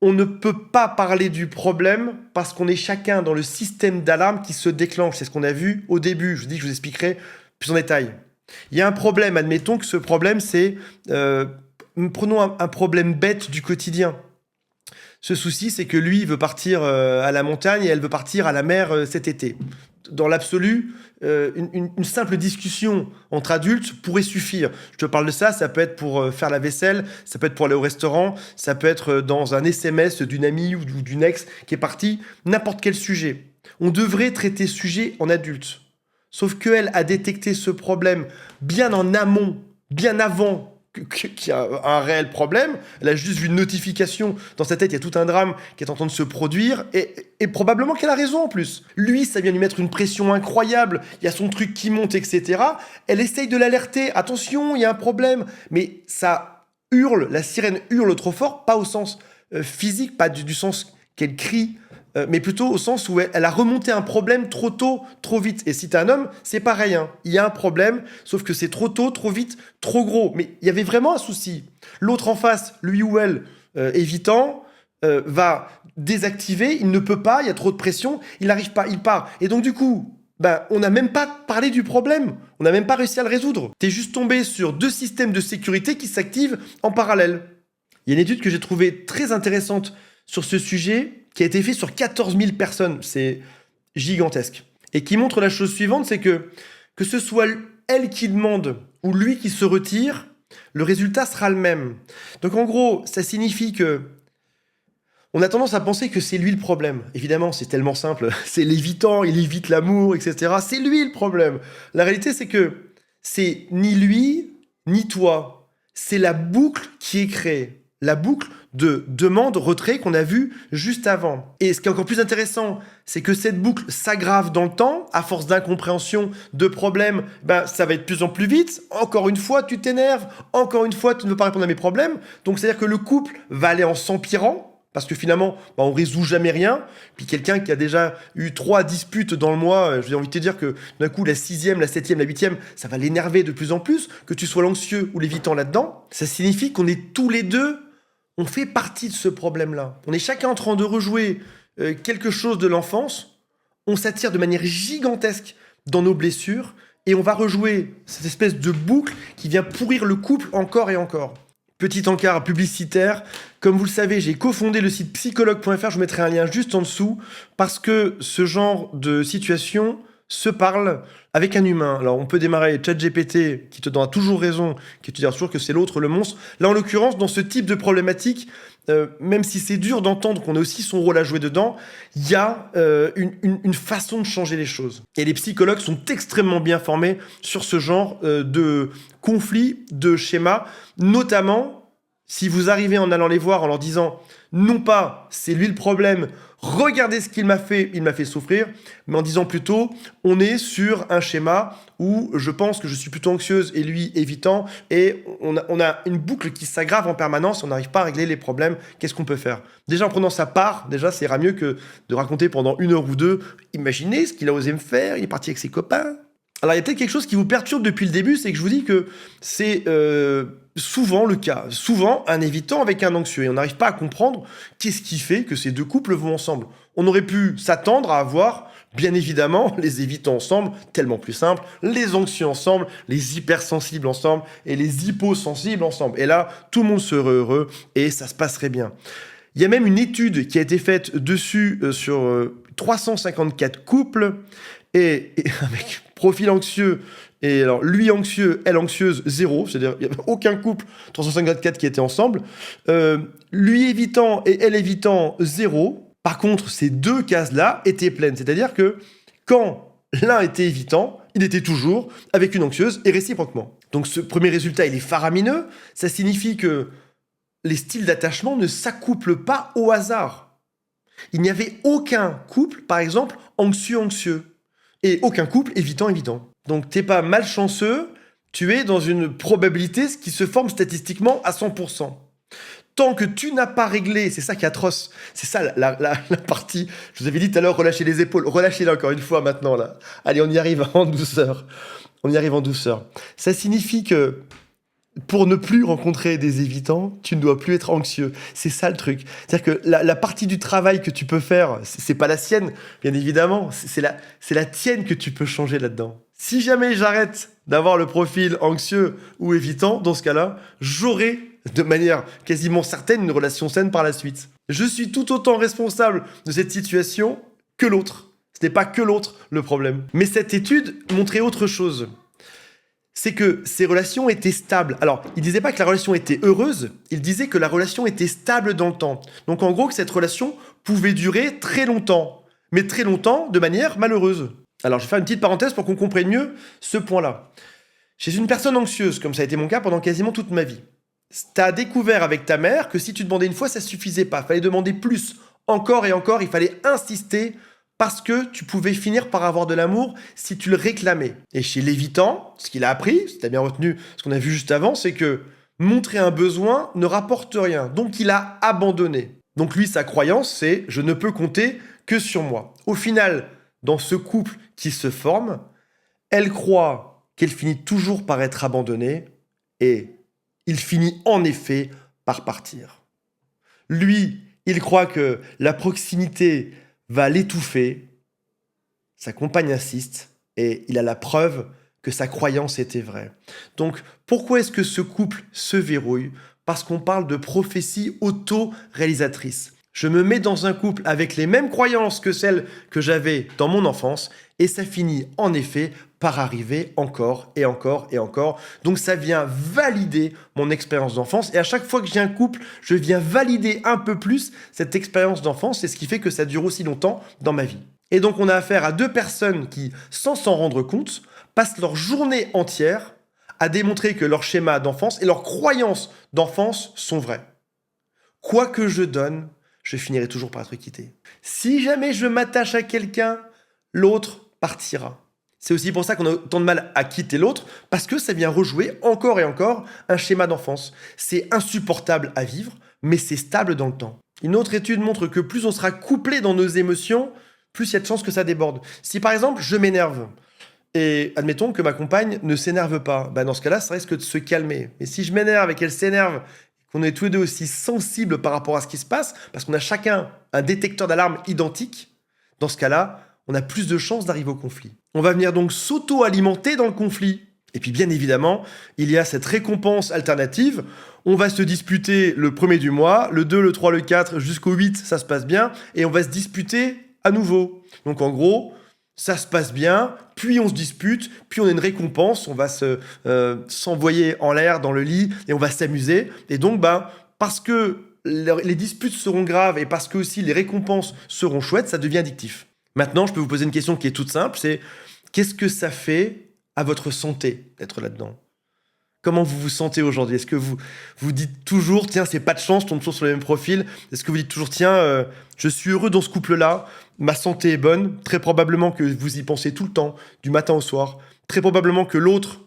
[SPEAKER 1] On ne peut pas parler du problème parce qu'on est chacun dans le système d'alarme qui se déclenche. C'est ce qu'on a vu au début. Je vous dis que je vous expliquerai plus en détail. Il y a un problème, admettons que ce problème c'est... prenons un problème bête du quotidien. Ce souci, c'est que lui, il veut partir à la montagne et elle veut partir à la mer cet été. Dans l'absolu, une simple discussion entre adultes pourrait suffire. Je te parle de ça, ça peut être pour faire la vaisselle, ça peut être pour aller au restaurant, ça peut être dans un SMS d'une amie ou d'une ex qui est partie, n'importe quel sujet. On devrait traiter ce sujet en adulte. Sauf qu'elle a détecté ce problème bien en amont, bien avant qu'il y a un réel problème. Elle a juste vu une notification dans sa tête, il y a tout un drame qui est en train de se produire, et probablement qu'elle a raison en plus. Lui, ça vient lui mettre une pression incroyable, il y a son truc qui monte, etc. Elle essaye de l'alerter, attention, il y a un problème, mais ça hurle, la sirène hurle trop fort, pas au sens physique, pas du sens qu'elle crie, mais plutôt au sens où elle a remonté un problème trop tôt, trop vite. Et si t'es un homme, c'est pareil, hein. Il y a un problème, sauf que c'est trop tôt, trop vite, trop gros. Mais il y avait vraiment un souci. L'autre en face, lui ou elle, évitant, va désactiver, il ne peut pas, il y a trop de pression, il n'arrive pas, il part. Et donc du coup, on n'a même pas parlé du problème, on n'a même pas réussi à le résoudre. T'es juste tombé sur deux systèmes de sécurité qui s'activent en parallèle. Il y a une étude que j'ai trouvée très intéressante sur ce sujet, qui a été fait sur 14 000 personnes, c'est gigantesque, et qui montre la chose suivante, c'est que ce soit elle qui demande ou lui qui se retire, le résultat sera le même. Donc en gros, ça signifie que on a tendance à penser que c'est lui le problème. Évidemment, c'est tellement simple, c'est l'évitant, il évite l'amour, etc. C'est lui le problème. La réalité, c'est que c'est ni lui, ni toi. C'est la boucle qui est créée. La boucle de demande-retrait qu'on a vu juste avant. Et ce qui est encore plus intéressant, c'est que cette boucle s'aggrave dans le temps, à force d'incompréhension, de problèmes, ça va être de plus en plus vite. Encore une fois, tu t'énerves. Encore une fois, tu ne veux pas répondre à mes problèmes. Donc, c'est-à-dire que le couple va aller en s'empirant, parce que finalement, on résout jamais rien. Puis quelqu'un qui a déjà eu 3 disputes dans le mois, j'ai envie de te dire que d'un coup, la 6e, la 7e, la 8e, ça va l'énerver de plus en plus, que tu sois l'anxieux ou l'évitant là-dedans. Ça signifie qu'on est tous les deux, on fait partie de ce problème-là. On est chacun en train de rejouer quelque chose de l'enfance. On s'attire de manière gigantesque dans nos blessures et on va rejouer cette espèce de boucle qui vient pourrir le couple encore et encore. Petit encart publicitaire. Comme vous le savez, j'ai cofondé le site psychologue.fr. Je vous mettrai un lien juste en dessous parce que ce genre de situation se parle avec un humain. Alors, on peut démarrer ChatGPT qui te donnera toujours raison, qui te dira toujours que c'est l'autre, le monstre. Là, en l'occurrence, dans ce type de problématique, même si c'est dur d'entendre qu'on a aussi son rôle à jouer dedans, il y a une façon de changer les choses. Et les psychologues sont extrêmement bien formés sur ce genre de conflits, de schémas, notamment si vous arrivez en allant les voir en leur disant non pas c'est lui le problème, regardez ce qu'il m'a fait souffrir, mais en disant plutôt on est sur un schéma où je pense que je suis plutôt anxieuse et lui évitant, et on a une boucle qui s'aggrave en permanence, on n'arrive pas à régler les problèmes, qu'est-ce qu'on peut faire? Déjà en prenant sa part, déjà ça ira mieux que de raconter pendant 1 heure ou 2, imaginez ce qu'il a osé me faire, il est parti avec ses copains. Alors il y a peut-être quelque chose qui vous perturbe depuis le début, c'est que je vous dis que c'est souvent le cas. Souvent un évitant avec un anxieux. Et on n'arrive pas à comprendre qu'est-ce qui fait que ces deux couples vont ensemble. On aurait pu s'attendre à avoir, bien évidemment, les évitants ensemble, tellement plus simple, les anxieux ensemble, les hypersensibles ensemble et les hyposensibles ensemble. Et là, tout le monde serait heureux et ça se passerait bien. Il y a même une étude qui a été faite dessus sur 354 couples et avec profil anxieux, et alors lui anxieux, elle anxieuse, 0, c'est-à-dire il n'y avait aucun couple 354 qui était ensemble, lui évitant et elle évitant, 0. Par contre, ces deux cases-là étaient pleines, c'est-à-dire que quand l'un était évitant, il était toujours avec une anxieuse et réciproquement. Donc ce premier résultat, il est faramineux, ça signifie que les styles d'attachement ne s'accouplent pas au hasard. Il n'y avait aucun couple, par exemple, anxieux-anxieux. Et aucun couple évitant-évitant. Donc t'es pas malchanceux, tu es dans une probabilité qui se forme statistiquement à 100%. Tant que tu n'as pas réglé, c'est ça qui est atroce, c'est ça la partie, je vous avais dit tout à l'heure, relâchez les épaules, relâchez-les encore une fois maintenant, là. Allez, on y arrive en douceur. On y arrive en douceur. Ça signifie que pour ne plus rencontrer des évitants, tu ne dois plus être anxieux. C'est ça le truc. C'est-à-dire que la partie du travail que tu peux faire, c'est pas la sienne, bien évidemment, c'est la tienne que tu peux changer là-dedans. Si jamais j'arrête d'avoir le profil anxieux ou évitant, dans ce cas-là, j'aurai de manière quasiment certaine une relation saine par la suite. Je suis tout autant responsable de cette situation que l'autre. Ce n'est pas que l'autre le problème. Mais cette étude montrait autre chose. C'est que ces relations étaient stables. Alors, il disait pas que la relation était heureuse, il disait que la relation était stable dans le temps. Donc en gros, que cette relation pouvait durer très longtemps, mais très longtemps de manière malheureuse. Alors, je vais faire une petite parenthèse pour qu'on comprenne mieux ce point-là. Chez une personne anxieuse, comme ça a été mon cas pendant quasiment toute ma vie, t'as découvert avec ta mère que si tu demandais une fois, ça suffisait pas. Il fallait demander plus, encore et encore, il fallait insister parce que tu pouvais finir par avoir de l'amour si tu le réclamais. Et chez l'évitant, ce qu'il a appris, si tu as bien retenu ce qu'on a vu juste avant, c'est que montrer un besoin ne rapporte rien. Donc il a abandonné. Donc lui, sa croyance, c'est « je ne peux compter que sur moi ». Au final, dans ce couple qui se forme, elle croit qu'elle finit toujours par être abandonnée et il finit en effet par partir. Lui, il croit que la proximité va l'étouffer, sa compagne insiste et il a la preuve que sa croyance était vraie. Donc, pourquoi est-ce que ce couple se verrouille ? Parce qu'on parle de prophétie auto-réalisatrice. Je me mets dans un couple avec les mêmes croyances que celles que j'avais dans mon enfance et ça finit en effet par arriver encore et encore et encore. Donc ça vient valider mon expérience d'enfance et à chaque fois que j'ai un couple, je viens valider un peu plus cette expérience d'enfance. C'est ce qui fait que ça dure aussi longtemps dans ma vie. Et donc on a affaire à deux personnes qui, sans s'en rendre compte, passent leur journée entière à démontrer que leur schéma d'enfance et leurs croyances d'enfance sont vrais. Quoi que je donne, je finirai toujours par être quitté. Si jamais je m'attache à quelqu'un, l'autre partira. C'est aussi pour ça qu'on a autant de mal à quitter l'autre, parce que ça vient rejouer encore et encore un schéma d'enfance. C'est insupportable à vivre, mais c'est stable dans le temps. Une autre étude montre que plus on sera couplé dans nos émotions, plus il y a de chances que ça déborde. Si par exemple, je m'énerve, et admettons que ma compagne ne s'énerve pas, dans ce cas-là, ça risque de se calmer. Mais si je m'énerve et qu'elle s'énerve, qu'on est tous les deux aussi sensibles par rapport à ce qui se passe, parce qu'on a chacun un détecteur d'alarme identique, dans ce cas-là, on a plus de chances d'arriver au conflit. On va venir donc s'auto-alimenter dans le conflit. Et puis bien évidemment, il y a cette récompense alternative. On va se disputer le 1er du mois, le 2, le 3, le 4, jusqu'au 8, ça se passe bien, et on va se disputer à nouveau. Donc en gros, ça se passe bien, puis on se dispute, puis on a une récompense, on va s'envoyer en l'air dans le lit et on va s'amuser. Et donc, parce que les disputes seront graves et parce que aussi les récompenses seront chouettes, ça devient addictif. Maintenant, je peux vous poser une question qui est toute simple, c'est qu'est-ce que ça fait à votre santé d'être là-dedans ? Comment vous vous sentez aujourd'hui ? Est-ce que vous dites toujours, tiens, c'est pas de chance, on tombe toujours sur le même profil ? Est-ce que vous dites toujours, tiens, je suis heureux dans ce couple-là, ma santé est bonne ? Très probablement que vous y pensez tout le temps, du matin au soir. Très probablement que l'autre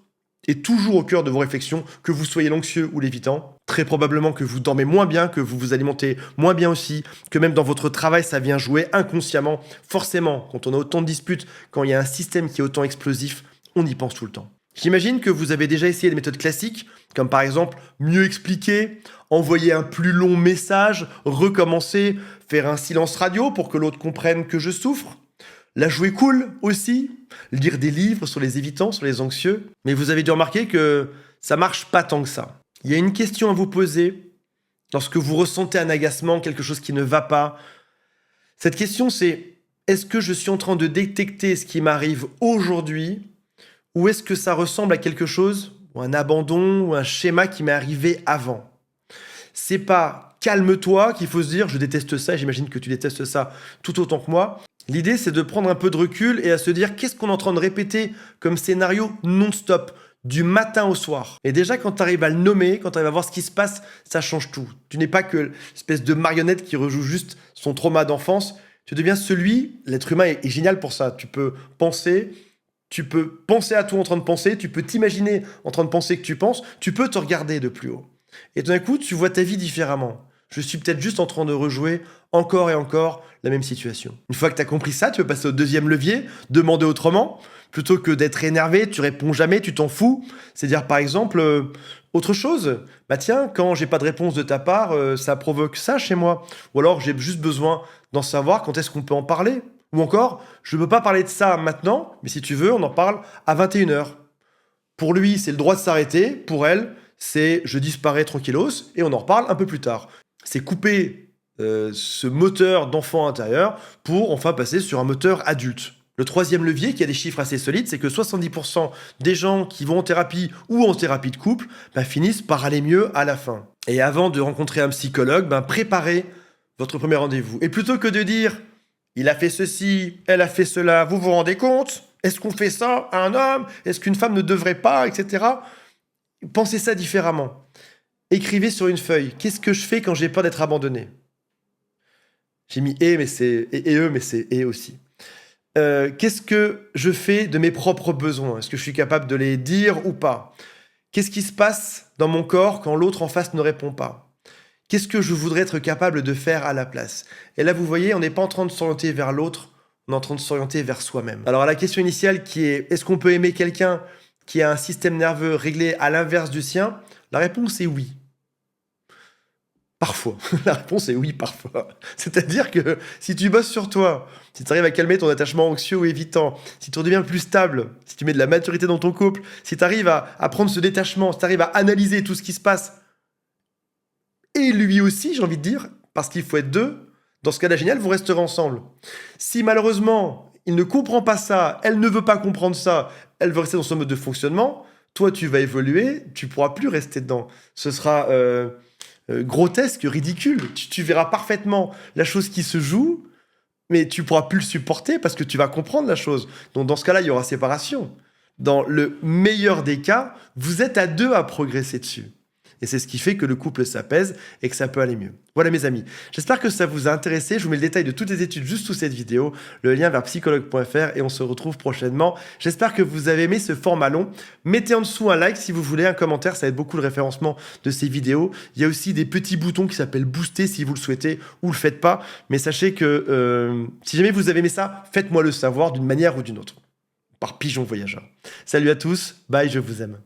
[SPEAKER 1] est toujours au cœur de vos réflexions, que vous soyez l'anxieux ou l'évitant. Très probablement que vous dormez moins bien, que vous vous alimentez moins bien aussi, que même dans votre travail, ça vient jouer inconsciemment. Forcément, quand on a autant de disputes, quand il y a un système qui est autant explosif, on y pense tout le temps. J'imagine que vous avez déjà essayé des méthodes classiques, comme par exemple mieux expliquer, envoyer un plus long message, recommencer, faire un silence radio pour que l'autre comprenne que je souffre, la jouer cool aussi, lire des livres sur les évitants, sur les anxieux. Mais vous avez dû remarquer que ça marche pas tant que ça. Il y a une question à vous poser lorsque vous ressentez un agacement, quelque chose qui ne va pas. Cette question, c'est est-ce que je suis en train de détecter ce qui m'arrive aujourd'hui ? Ou est-ce que ça ressemble à quelque chose, ou un abandon, ou un schéma qui m'est arrivé avant ? C'est pas calme-toi qu'il faut se dire je déteste ça, et j'imagine que tu détestes ça tout autant que moi. L'idée, c'est de prendre un peu de recul et à se dire qu'est-ce qu'on est en train de répéter comme scénario non-stop, du matin au soir. Et déjà, quand tu arrives à le nommer, quand tu arrives à voir ce qui se passe, ça change tout. Tu n'es pas que l'espèce de marionnette qui rejoue juste son trauma d'enfance. Tu deviens l'être humain est génial pour ça. Tu peux penser à tout en train de penser, tu peux t'imaginer en train de penser que tu penses, tu peux te regarder de plus haut. Et tout d'un coup, tu vois ta vie différemment. Je suis peut-être juste en train de rejouer encore et encore la même situation. Une fois que tu as compris ça, tu peux passer au deuxième levier, demander autrement. Plutôt que d'être énervé, tu réponds jamais, tu t'en fous. C'est dire par exemple autre chose. Bah tiens, quand j'ai pas de réponse de ta part, ça provoque ça chez moi. Ou alors j'ai juste besoin d'en savoir quand est-ce qu'on peut en parler. Ou encore, je ne peux pas parler de ça maintenant, mais si tu veux, on en parle à 21h. Pour lui, c'est le droit de s'arrêter. Pour elle, c'est je disparais tranquillos et on en reparle un peu plus tard. C'est couper ce moteur d'enfant intérieur pour enfin passer sur un moteur adulte. Le troisième levier, qui a des chiffres assez solides, c'est que 70% des gens qui vont en thérapie ou en thérapie de couple finissent par aller mieux à la fin. Et avant de rencontrer un psychologue, préparez votre premier rendez-vous. Et plutôt que de dire « il a fait ceci, elle a fait cela, vous vous rendez compte ? Est-ce qu'on fait ça à un homme ? Est-ce qu'une femme ne devrait pas ? etc. » Pensez ça différemment. Écrivez sur une feuille « qu'est-ce que je fais quand j'ai peur d'être abandonné ?» J'ai mis « et », mais c'est « et eux », mais c'est « et » aussi. Qu'est-ce que je fais de mes propres besoins? Est-ce que je suis capable de les dire ou pas? Qu'est-ce qui se passe dans mon corps quand l'autre en face ne répond pas? Qu'est-ce que je voudrais être capable de faire à la place? Et là, vous voyez, on n'est pas en train de s'orienter vers l'autre, on est en train de s'orienter vers soi-même. Alors, à la question initiale qui est « est-ce qu'on peut aimer quelqu'un qui a un système nerveux réglé à l'inverse du sien ?» La réponse est oui. Parfois. La réponse est oui, parfois. C'est-à-dire que si tu bosses sur toi, si tu arrives à calmer ton attachement anxieux ou évitant, si tu redeviens plus stable, si tu mets de la maturité dans ton couple, si tu arrives à prendre ce détachement, si tu arrives à analyser tout ce qui se passe, et lui aussi, j'ai envie de dire, parce qu'il faut être deux, dans ce cas-là génial, vous resterez ensemble. Si malheureusement, il ne comprend pas ça, elle ne veut pas comprendre ça, elle veut rester dans son mode de fonctionnement, toi tu vas évoluer, tu pourras plus rester dedans. Ce sera grotesque, ridicule. Tu verras parfaitement la chose qui se joue, mais tu pourras plus le supporter parce que tu vas comprendre la chose. Donc dans ce cas-là, il y aura séparation. Dans le meilleur des cas, vous êtes à deux à progresser dessus. Et c'est ce qui fait que le couple s'apaise et que ça peut aller mieux. Voilà mes amis, j'espère que ça vous a intéressé. Je vous mets le détail de toutes les études juste sous cette vidéo, le lien vers psychologue.fr et on se retrouve prochainement. J'espère que vous avez aimé ce format long. Mettez en dessous un like si vous voulez, un commentaire, ça aide beaucoup le référencement de ces vidéos. Il y a aussi des petits boutons qui s'appellent booster si vous le souhaitez ou le faites pas. Mais sachez que si jamais vous avez aimé ça, faites-moi le savoir d'une manière ou d'une autre. Par pigeon voyageur. Salut à tous, bye, je vous aime.